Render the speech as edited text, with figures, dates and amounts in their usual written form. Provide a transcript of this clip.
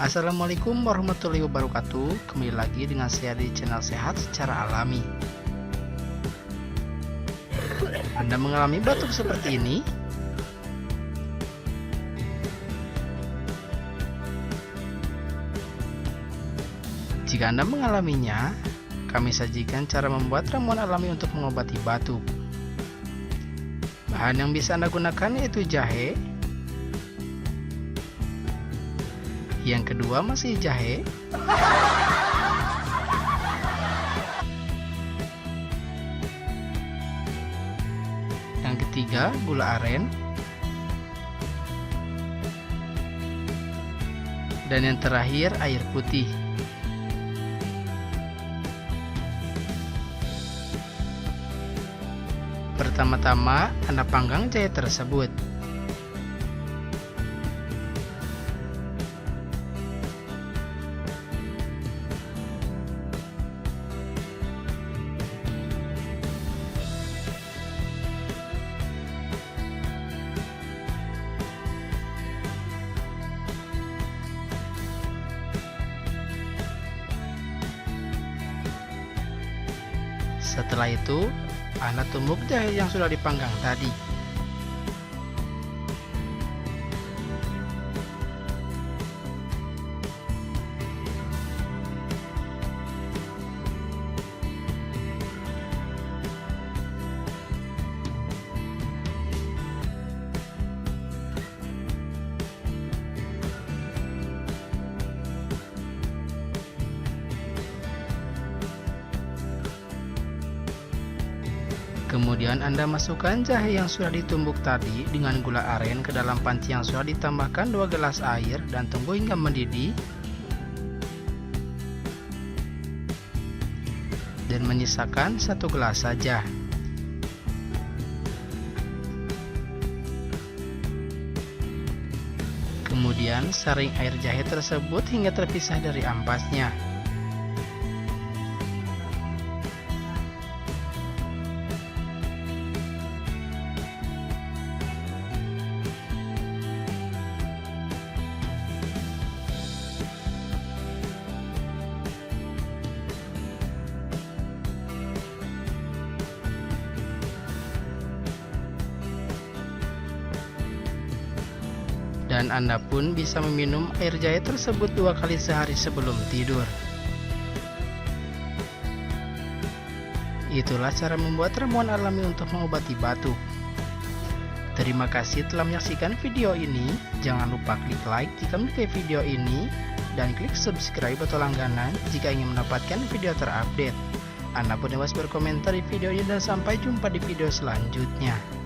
Assalamualaikum warahmatullahi wabarakatuh. Kembali lagi dengan saya di channel Sehat Secara Alami. Anda mengalami batuk seperti ini? Jika Anda mengalaminya, kami sajikan cara membuat ramuan alami untuk mengobati batuk. Bahan yang bisa Anda gunakan yaitu jahe. Yang kedua masih jahe. Yang ketiga gula aren. Dan yang terakhir air putih. Pertama-tama Anda panggang jahe tersebut. Setelah itu, Anda tumbuk jahe yang sudah dipanggang tadi. Kemudian Anda masukkan jahe yang sudah ditumbuk tadi dengan gula aren ke dalam panci yang sudah ditambahkan 2 gelas air dan tunggu hingga mendidih. Dan menyisakan 1 gelas saja. Kemudian saring air jahe tersebut hingga terpisah dari ampasnya. Dan Anda pun bisa meminum air jahe tersebut 2 kali sehari sebelum tidur. Itulah cara membuat ramuan alami untuk mengobati batuk. Terima kasih telah menyaksikan video ini. Jangan lupa klik like jika menyukai video ini dan klik subscribe atau langganan jika ingin mendapatkan video terupdate. Anda pun bebas berkomentar di video ini dan sampai jumpa di video selanjutnya.